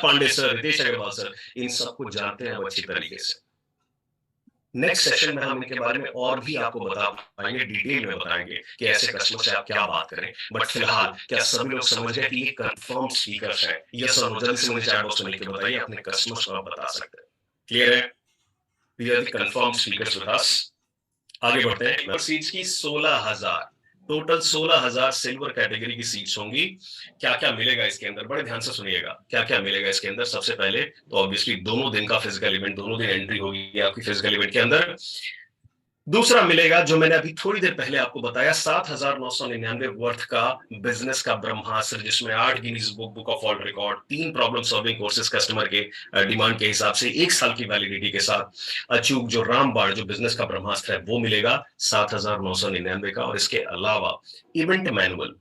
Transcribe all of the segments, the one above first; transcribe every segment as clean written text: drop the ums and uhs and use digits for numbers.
Pandey sir, Ritesh Agarwal sir, इन सबको जानते हैं हम अच्छी तरीके से। नेक्स्ट सेशन में हम इनके बारे में और भी आपको बता पाएंगे, डिटेल में बताएंगे कि ऐसे कस्टमर से आप क्या बात करें। बट फिलहाल क्या सभी लोग समझ गए कि ये कंफर्म स्पीकर्स हैं? यस और नो, जल्दी से मुझे चैट बॉक्स में लिख के बताइए, अपने कस्टमर्स को आप बता सकते हैं। क्लियर है? We are the confirm speakers with us. आगे बढ़ते हैं। सीट्स की 16,000, टोटल 16,000 सिल्वर कैटेगरी की सीट्स होंगी। क्या क्या मिलेगा इसके अंदर, बड़े ध्यान से सुनिएगा क्या क्या मिलेगा इसके अंदर। सबसे पहले तो ऑब्वियसली दोनों दिन का फिजिकल इवेंट, दोनों दिन एंट्री होगी आपकी फिजिकल इवेंट के अंदर। दूसरा मिलेगा जो मैंने अभी थोड़ी देर पहले आपको बताया, 7,999 वर्थ का बिजनेस का ब्रह्मास्त्र, जिसमें 8 Guinness book of world record, 3 problem solving courses customer के डिमांड के हिसाब से 1 साल की वैलिडिटी के साथ अचूक जो रामबाण जो बिजनेस का ब्रह्मास्त्र है वो मिलेगा 7,999 का। और इसके अलावा इवेंट मैनुअल,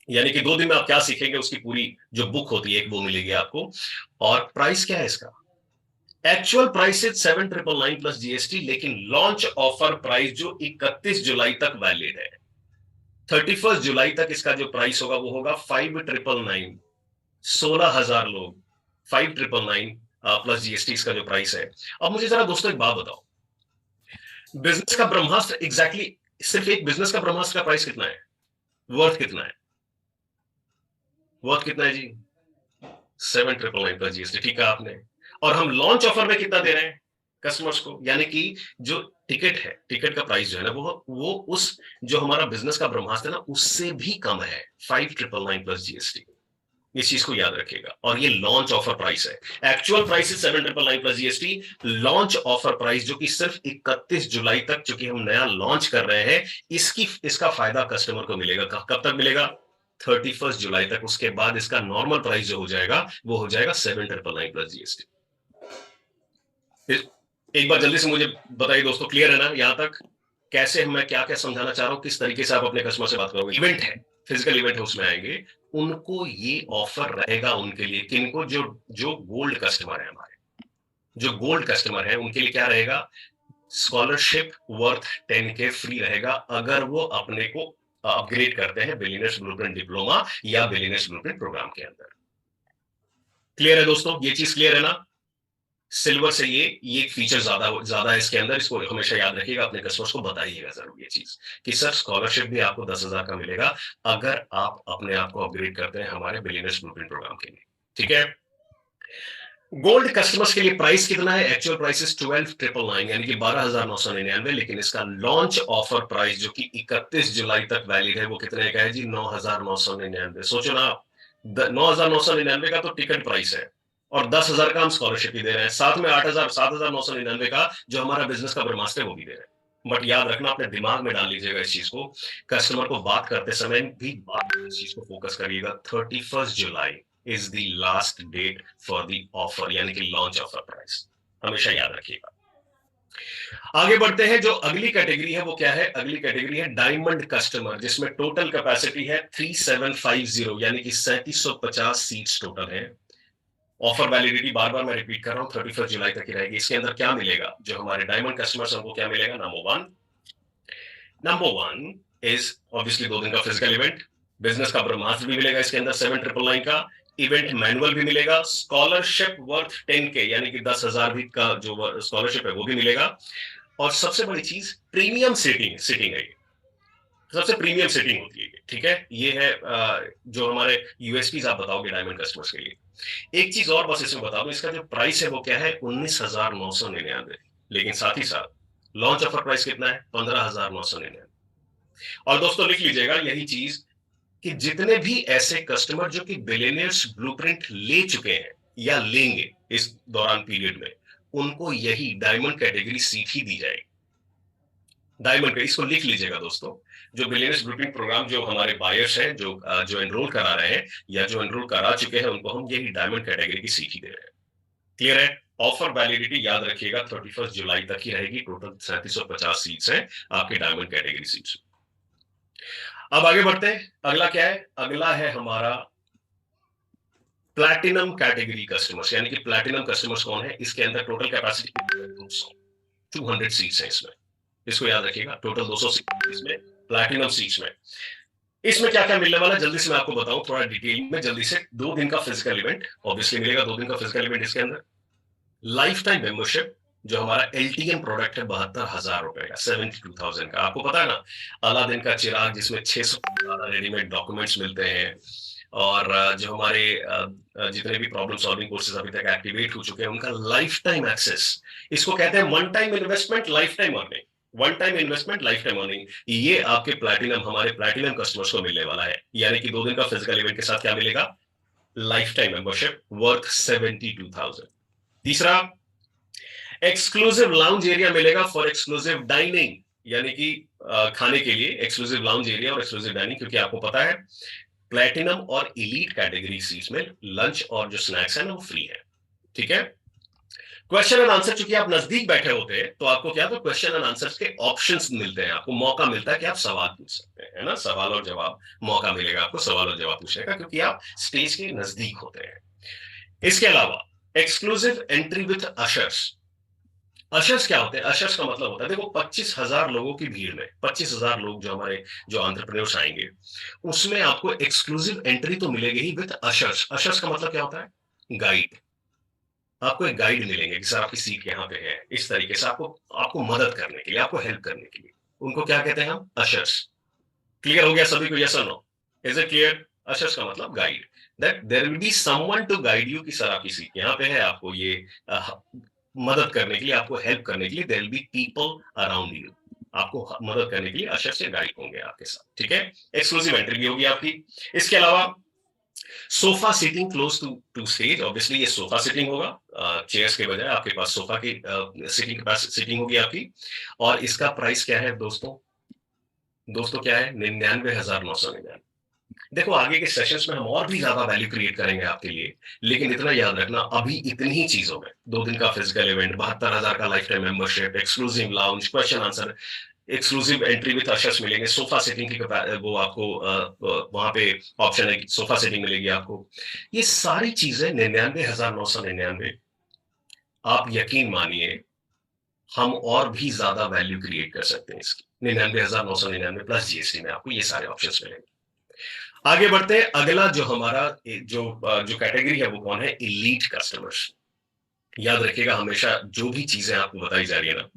यानी कि 2 दिन में आप क्या सीखेंगे उसकी पूरी जो बुक होती है वो मिलेगी आपको। और प्राइस क्या है इसका? Actual price is 7,999 plus GST, लेकिन लॉन्च ऑफर प्राइस जो 31 जुलाई तक वैलिड है, 31 जुलाई तक इसका जो प्राइस होगा वो होगा 5,999। 16,000 लोग, 5,999 प्लस जीएसटी इसका जो प्राइस है। अब मुझे जरा दोस्तों एक बात बताओ, बिजनेस का ब्रह्मास्त्र एग्जैक्टली सिर्फ एक बिजनेस का ब्रह्मास्त्र का प्राइस कितना है, वर्थ कितना है? वर्थ कितना है जी? 7,999 प्लस जीएसटी, ठीक है आपने। और हम लॉन्च ऑफर में कितना दे रहे हैं कस्टमर्स को, यानी कि जो टिकट है, टिकट का प्राइस जो है ना वो उस जो हमारा बिजनेस का ब्रह्मास्त्र है ना उससे भी कम है, 5,999 प्लस जीएसटी। इस चीज को याद रखिएगा। और ये लॉन्च ऑफर प्राइस है। एक्चुअल प्राइस है 7,999 plus GST, launch offer price जो कि सिर्फ 31 जुलाई तक, जो कि हम नया लॉन्च कर रहे हैं, इसका फायदा कस्टमर को मिलेगा। कब तक मिलेगा? 31 जुलाई तक। उसके बाद इसका नॉर्मल प्राइस जो हो जाएगा वो हो जाएगा 7,999 प्लस जीएसटी। एक बार जल्दी से मुझे बताइए दोस्तों, क्लियर है ना यहां तक? कैसे मैं क्या क्या समझाना चाह रहा हूं, किस तरीके से आप अपने कस्टमर से बात करोगे। इवेंट है, फिजिकल इवेंट है, उसमें आएंगे, उनको ये ऑफर रहेगा उनके लिए, किनको? जो जो गोल्ड कस्टमर है हमारे, जो गोल्ड कस्टमर है उनके लिए क्या रहेगा? स्कॉलरशिप वर्थ 10K फ्री रहेगा अगर वो अपने को अपग्रेड करते हैं बिलियनियर्स ब्लूप्रिंट डिप्लोमा या बिलियनियर्स ब्लूप्रिंट प्रोग्राम के अंदर। क्लियर है दोस्तों, ये चीज क्लियर है ना? सिल्वर से ये फीचर ज्यादा है इसके अंदर। इसको हमेशा याद रखिएगा, अपने कस्टमर्स को बताइएगा जरूर ये चीज कि सर स्कॉलरशिप भी आपको 10,000 का मिलेगा अगर आप अपने आप को अपग्रेड करते हैं हमारे बिलियनियर्स ब्लूप्रिंट प्रोग्राम के लिए। ठीक है? गोल्ड कस्टमर्स के लिए प्राइस कितना है? एक्चुअल प्राइस इज 12,999 यानी कि 12,999, लेकिन इसका लॉन्च ऑफर प्राइस जो कि 31 जुलाई तक वैलिड है वो कितने का है जी? 9,999। सोचो ना, 9,999 का तो टिकट प्राइस है और 10,000 का हम स्कॉलरशिप ही दे रहे हैं, साथ में 7,999 का जो हमारा बिजनेस का ब्रह्मास्त्र है वो भी दे रहे हैं। बट याद रखना, अपने दिमाग में डाल लीजिएगा इस चीज को, कस्टमर को बात करते समय भी इस चीज को फोकस करिएगा, 31 July is the last date for the offer, यानी कि लॉन्च ऑफर प्राइस, हमेशा याद रखिएगा। आगे बढ़ते हैं, जो अगली कैटेगरी है वो क्या है? अगली कैटेगरी है डायमंड कस्टमर, जिसमें टोटल कैपेसिटी है 3,750, यानी कि 3,750 सीट्स टोटल है। ऑफर वैलिडिटी बार बार मैं रिपीट कर रहा हूं 31 जुलाई तक ही रहेगी। इसके अंदर क्या मिलेगा जो हमारे डायमंड कस्टमर्स हैं, उनको क्या मिलेगा? नंबर वन इज ऑब्वियसली 2 दिन का फिजिकल इवेंट, बिजनेस का ब्रह्मास्त्र भी मिलेगा इसके अंदर 7,999 का, इवेंट मैनुअल भी मिलेगा, स्कॉलरशिप वर्थ 10K यानी कि 10,000 भी का जो स्कॉलरशिप है वो भी मिलेगा, और सबसे बड़ी चीज प्रीमियम सीटिंग है। सबसे प्रीमियम सेटिंग होती है, ठीक है? ये है जो हमारे यूएसपीज आप बताओगे डायमंड कस्टमर्स के लिए। एक चीज और बस इसमें बता दूं, इसका जो प्राइस है वो क्या है? 19,999, लेकिन साथ ही साथ लॉन्च ऑफर प्राइस कितना है? 15,999। और दोस्तों लिख लीजिएगा यही चीज कि जितने भी ऐसे कस्टमर जो कि बिलियनियर्स ब्लूप्रिंट ले चुके हैं या लेंगे इस दौरान पीरियड में, उनको यही डायमंड कैटेगरी सीट ही दी जाएगी। डायमंड का इसको लिख लीजिएगा दोस्तों, जो बिलियनियर्स ब्लूप्रिंट प्रोग्राम जो हमारे बायर्स हैं, जो एनरोल करा रहे हैं या जो एनरोल करा चुके हैं, उनको हम यही डायमंड कैटेगरी की सीट ही दे रहे हैं। क्लियर है? ऑफर वैलिडिटी याद रखिएगा 31 जुलाई तक ही रहेगी। टोटल 3,750 सीट्स हैं आपके डायमंड कैटेगरी सीट्स। अब आगे बढ़ते हैं, अगला क्या है? अगला है हमारा प्लैटिनम कैटेगरी कस्टमर्स, यानी कि प्लैटिनम कस्टमर्स कौन है? इसके अंदर टोटल कैपेसिटी 200 सीट्स है इसमें, इसको याद रखिएगा, टोटल 200 सीट्स में प्लैटिनम सीट्स में। इसमें क्या क्या मिलने वाला है जल्दी से मैं आपको बताऊं थोड़ा डिटेल में जल्दी से। 2 दिन का फिजिकल इवेंट ऑब्वियसली मिलेगा, 2 दिन का फिजिकल इवेंट। इसके अंदर लाइफ टाइम मेंबरशिप, जो हमारा एलटीएन प्रोडक्ट है 72,000 रुपए का, 72,000 का। आपको पता है ना, अलादीन का चिराग जिसमें 600 ज्यादा रेडीमेड डॉक्यूमेंट्स मिलते हैं, और जो हमारे जितने भी प्रॉब्लम सॉल्विंग कोर्सेज अभी तक एक्टिवेट हो चुके हैं उनका लाइफ टाइम एक्सेस। इसको कहते हैं one time investment life time earning. One time investment life time earning, ये आपके प्लैटिनम, हमारे प्लैटिनम कस्टमर्स को मिलने वाला है। यानी कि 2 दिन का फिजिकल इवेंट के साथ क्या मिलेगा? Life time membership worth 72,000। तीसरा, एक्सक्लूसिव लाउंज एरिया मिलेगा फॉर एक्सक्लूसिव डाइनिंग, यानी कि खाने के लिए एक्सक्लूसिव लाउंज एरिया और एक्सक्लूसिव डाइनिंग। क्योंकि आपको पता है प्लेटिनम और एलीट कैटेगरी सीट्स में लंच और जो स्नैक्स है ना वो फ्री है। ठीक है। क्वेश्चन एंड आंसर, चूंकि आप नजदीक बैठे होते हैं तो आपको क्या, तो क्वेश्चन एंड आंसर के ऑप्शंस मिलते हैं, आपको मौका मिलता है कि आप सवाल पूछ सकते हैं, है ना, सवाल और जवाब मौका मिलेगा आपको सवाल और जवाब पूछने का, क्योंकि आप स्टेज के नजदीक होते हैं। इसके अलावा exclusive entry with ushers. Ushers क्या होते हैं? अशर्स का मतलब होता है, देखो 25,000 लोगों की भीड़ में 25,000 लोग जो हमारे जो एंटरप्रेन्योर्स आएंगे, उसमें आपको एक्सक्लूसिव एंट्री तो मिलेगी ही विद अशर्स। अशर्स का मतलब क्या होता है? गाइड। आपको एक गाइड मिलेंगे कि सर आपकी सीट यहाँ पे है, इस तरीके से आपको आपको मदद करने के लिए, आपको हेल्प करने के लिए। उनको क्या कहते हैं हम? अशर्स। क्लियर हो गया सभी को? यस और no? Is it clear? Ushers का मतलब guide, that there will be someone to guide you कि सर आपकी सीट यहाँ पे है, आपको ये मदद करने के लिए, आपको हेल्प करने के लिए there will be people around you. आपको मदद करने के लिए अशर से गाइड होंगे आपके साथ। ठीक है। एक्सक्लूसिव एंट्री भी होगी आपकी। इसके अलावा sofa seating close to to stage, obviously ये सोफा सीटिंग होगा, चेयर्स के बजाय आपके पास सोफा की सीटिंग के पास सीटिंग होगी आपकी। और इसका प्राइस क्या है दोस्तों? दोस्तों क्या है? 99,999। देखो आगे के सेशंस में हम और भी ज्यादा वैल्यू क्रिएट करेंगे आपके लिए, लेकिन इतना याद रखना अभी इतनी ही चीजों में, 2 दिन का फिजिकल इवेंट, 72,000 का life time membership, exclusive lounge, question answer, exclusive entry with ushers मिलेंगे, सोफा सेटिंग की वो आपको वहां पे ऑप्शन है, सोफा सेटिंग मिलेगी आपको। ये सारी चीजें 99,999। आप यकीन मानिए हम और भी ज्यादा वैल्यू क्रिएट कर सकते हैं इसकी। 99,999 प्लस जीएसटी में आपको ये सारे ऑप्शंस मिलेंगे। आगे बढ़ते हैं। अगला जो हमारा जो कैटेगरी है वो कौन है? Elite customers. याद रखिएगा हमेशा जो भी चीजें आपको बताई जा रही है ना,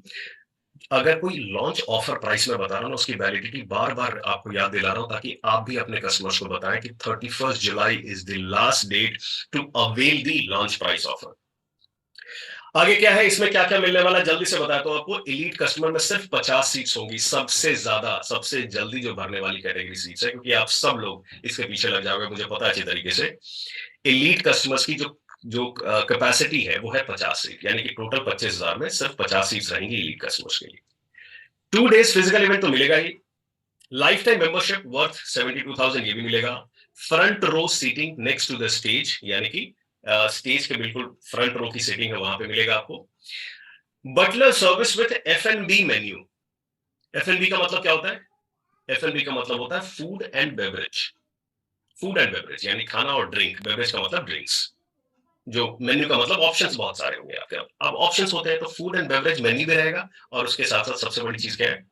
अगर कोई लॉन्च ऑफर प्राइस में बता रहा हूं ना, उसकी वैलिडिटी बार बार आपको याद दिला रहा हूं, ताकि आप भी अपने कस्टमर्स को बताएं कि 31 July is the last date to avail the launch price offer. आगे क्या है, इसमें क्या क्या मिलने वाला है जल्दी से बताता हूं आपको। एलीट कस्टमर में सिर्फ 50 सीट्स होंगी, सबसे ज्यादा सबसे जल्दी जो भरने वाली कैटेगरी सीट्स है, क्योंकि आप सब लोग इसके पीछे लग जाओगे, मुझे पता है अच्छी तरीके से। एलीट कस्टमर्स की जो जो कैपेसिटी है वो है 50 सीट, यानी कि टोटल 25,000 में सिर्फ 50 सीट्स रहेंगी एलीट कस्टमर्स के लिए। 2 डेज फिजिकल इवेंट तो मिलेगा ही। लाइफ टाइम मेंबरशिप वर्थ 72,000 ये भी मिलेगा। Front row seating next to the stage, यानी कि स्टेज के बिल्कुल फ्रंट रो की सीटिंग है वहां पे मिलेगा आपको। बटलर सर्विस विद एफ&बी मेन्यू। एफ&बी का मतलब क्या होता है? एफ&बी का मतलब होता है food and beverage. Food and beverage यानी खाना और ड्रिंक, बेवरेज का मतलब ड्रिंक्स। जो मेन्यू का मतलब ऑप्शंस बहुत सारे होंगे आपके। अब ऑप्शंस होते हैं तो फूड एंड बेवरेज मेन्यू भी रहेगा, और उसके साथ साथ सबसे बड़ी चीज क्या है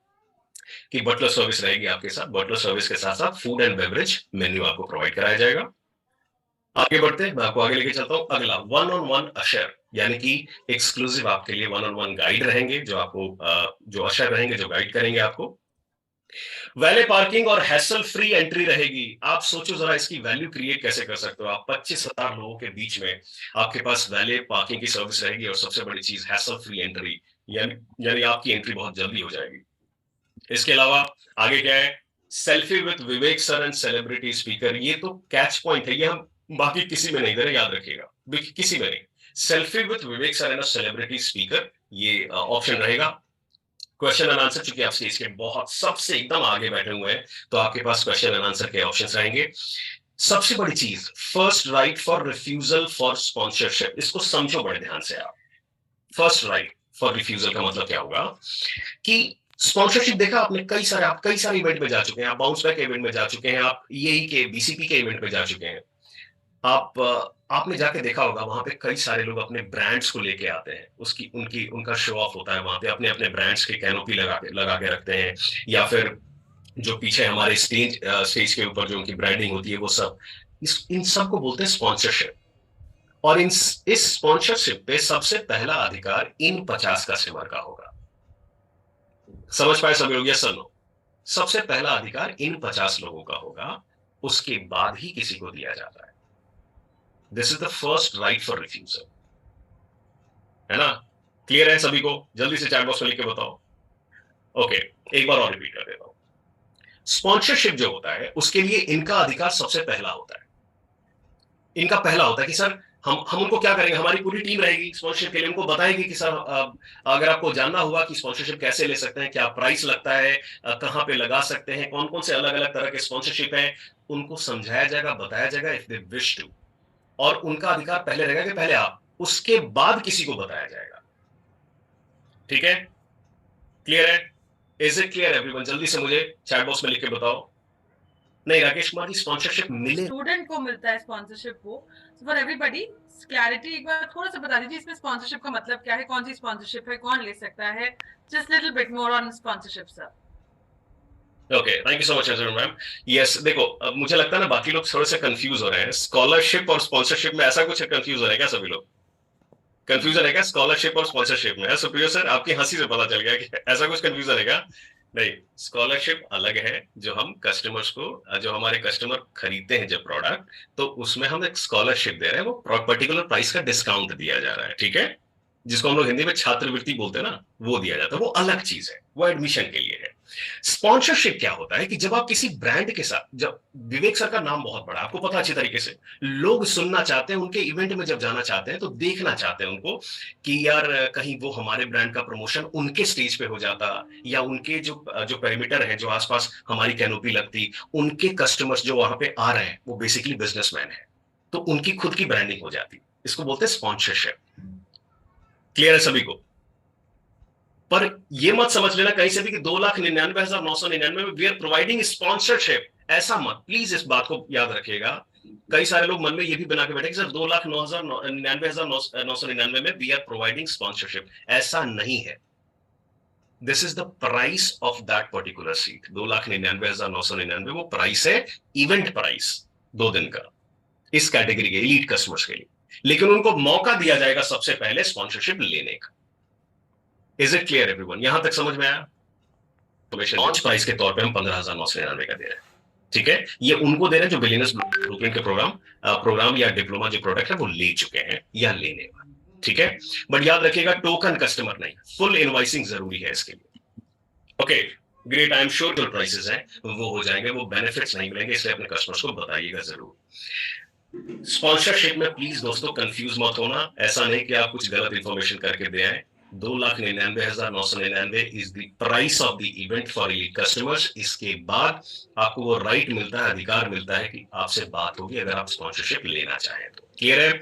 कि बटलर सर्विस रहेगी आपके साथ। बटलर सर्विस के साथ साथ फूड एंड बेवरेज मेन्यू आपको प्रोवाइड कराया जाएगा। आगे बढ़ते हैं, मैं आपको आगे लेके चलता हूं। अगला वन ऑन वन अशर, यानी कि एक्सक्लूसिव आपके लिए वन ऑन वन गाइड रहेंगे, जो आपको जो अशर रहेंगे जो गाइड करेंगे आपको। वैले पार्किंग और हैसल फ्री एंट्री रहेगी। आप सोचो जरा इसकी वैल्यू क्रिएट कैसे कर सकते हो आप। 25,000 लोगों के बीच में आपके पास वैले पार्किंग की सर्विस रहेगी, और सबसे बड़ी चीज हैसल फ्री एंट्री, यानी आपकी एंट्री बहुत जल्दी हो जाएगी। इसके अलावा आगे क्या है? Selfie with Vivek sir and celebrity speaker. ये तो कैच पॉइंट है, ये हम बाकी किसी में नहीं दे रहे, याद रखिएगा, किसी में नहीं। Selfie with Vivek sir and celebrity speaker, ये ऑप्शन रहेगा। क्वेश्चन एंड आंसर, चूंकि आप स्टेज के बहुत सबसे एकदम आगे बैठे हुए हैं, तो आपके पास क्वेश्चन एंड आंसर के ऑप्शंस रहेंगे। सबसे बड़ी चीज, first right for refusal for sponsorship. इसको समझो बड़े ध्यान से आप। फर्स्ट राइट फॉर रिफ्यूजल का मतलब क्या होगा कि स्पॉन्सरशिप देखा आपने, आप कई सारे इवेंट में जा चुके हैं, आप बाउंस बैक इवेंट में जा चुके हैं, आप ईई के बीसीपी के इवेंट में जा चुके हैं। आपने जाके देखा होगा वहां पे कई सारे लोग अपने ब्रांड्स को लेके आते हैं, उसकी उनका शो ऑफ होता है वहां पे, अपने अपने ब्रांड्स के कैनोपी लगा के रखते हैं, या फिर जो पीछे हमारे स्टेज के ऊपर जो उनकी ब्रांडिंग होती है वो सब, इन सब को बोलते हैं स्पॉन्सरशिप। और इस स्पॉन्सरशिप पे सबसे पहला अधिकार इन 50 कस्टमर का होगा। समझ पाए सभी लोग? Yes sir no? सबसे पहला अधिकार इन 50 लोगों का होगा, उसके बाद ही किसी को दिया जाता है। This is the first right for refusal. है ना? क्लियर है सभी को? जल्दी से चैट बॉक्स में लिख के बताओ। ओके, एक बार और रिपीट कर देता हूं। स्पॉन्सरशिप जो होता है उसके लिए इनका अधिकार सबसे पहला होता है। इनका पहला होता है कि सर हम उनको क्या करेंगे, हमारी पूरी टीम रहेगी स्पॉन्सरशिप के लिए, उनको बताएगी कि सर अगर आपको जानना हुआ कि स्पॉन्सरशिप कैसे ले सकते हैं, क्या प्राइस लगता है, कहां पे लगा सकते हैं, कौन कौन से अलग अलग तरह के स्पॉन्सरशिप है, उनको समझाया जाएगा, बताया जाएगा इफ दे विश टू। और उनका अधिकार पहले रहेगा कि पहले आप, उसके बाद किसी को बताया जाएगा। ठीक है? क्लियर है? Is it clear everyone? जल्दी से मुझे चैट बॉक्स में लिख के बताओ। नहीं राकेश कुमार जी, स्पॉन्सरशिप मिले स्टूडेंट को मिलता है स्पॉन्सरशिप वो, फॉर एवरीबॉडी क्लैरिटी एक बार थोड़ा सा बता दीजिए इसमें स्पॉन्सरशिप का मतलब क्या है, कौन सी स्पॉन्सरशिप है, कौन ले सकता है, just little bit more on sponsorship sir. Okay, thank you so much ma'am. Yes, देखो अब मुझे लगता है ना बाकी लोग थोड़े से कंफ्यूज हो रहे हैं, स्कॉलरशिप और स्पॉन्सरशिप में ऐसा कुछ कंफ्यूज हो रहा है क्या? सभी लोग कंफ्यूजन है क्या स्कॉलरशिप और स्पॉन्सरशिप में? सुप्रियो सर आपकी हंसी से पता चल गया कि ऐसा कुछ कंफ्यूजन है क्या? नहीं, स्कॉलरशिप अलग है, जो हम कस्टमर्स को, जो हमारे कस्टमर खरीदते हैं जब प्रोडक्ट, तो उसमें हम एक स्कॉलरशिप दे रहे हैं, वो पर्टिकुलर प्राइस का डिस्काउंट दिया जा रहा है। ठीक है? जिसको हम लोग हिंदी में छात्रवृत्ति बोलते हैं ना, वो दिया जाता है, वो अलग चीज है, वो एडमिशन के लिए है। स्पॉन्सरशिप क्या होता है कि जब आप किसी ब्रांड के साथ, जब विवेक सर का नाम बहुत बड़ा, आपको पता अच्छी तरीके से, लोग सुनना चाहते हैं, उनके इवेंट में जब जाना चाहते हैं तो देखना चाहते हैं उनको कि यार कहीं वो हमारे ब्रांड का प्रमोशन उनके स्टेज पे हो जाता, या उनके जो जो पेरीमीटर है, जो आसपास हमारी कैनोपी लगती, उनके कस्टमर्स जो वहां पे आ रहे हैं वो बेसिकली बिजनेसमैन है, तो उनकी खुद की ब्रांडिंग हो जाती। इसको बोलते हैं स्पॉन्सरशिप। क्लियर है सभी को? पर ये मत समझ लेना कहीं से भी कि 2,99,999 में वी आर प्रोवाइडिंग स्पॉन्सरशिप, ऐसा मत, प्लीज इस बात को याद रखिएगा। कई सारे लोग मन में ये भी बना के बैठे कि सर 2,99,999 में वी आर प्रोवाइडिंग स्पॉन्सरशिप, ऐसा नहीं है। This is the price of that particular seat. 2,99,999 वो प्राइस है, इवेंट प्राइस, 2 दिन का, इस कैटेगरी के एलीट कस्टमर्स के लिए। लेकिन उनको मौका दिया जाएगा सबसे पहले स्पॉन्सरशिप लेने का। Is it clear everyone? यहां तक समझ में आया? लॉन्च प्राइस के तौर पे हम 15,999 का दे रहे हैं। ठीक है? ये उनको दे रहे हैं जो बिलियनर्स ब्लूप्रिंट के प्रोग्राम या डिप्लोमा जो प्रोडक्ट है वो ले चुके हैं या लेने वाले। ठीक है? बट याद रखिएगा टोकन कस्टमर नहीं, फुल इनवाइसिंग जरूरी है इसके लिए। Okay, great, I am sure जो प्राइसेस हैं वो हो जाएंगे, वो बेनिफिट्स नहीं मिलेंगे, इसलिए अपने कस्टमर्स को बताइएगा जरूर। स्पॉन्सरशिप में प्लीज दोस्तों कंफ्यूज मत होना, ऐसा नहीं कि आप कुछ गलत इंफॉर्मेशन करके दे आए। 2,99,999 is the price of the event for elite customers. इसके बाद आपको वो राइट मिलता है, अधिकार मिलता है कि आपसे बात होगी अगर आप स्पॉन्सरशिप लेना चाहें तो। क्लियर है?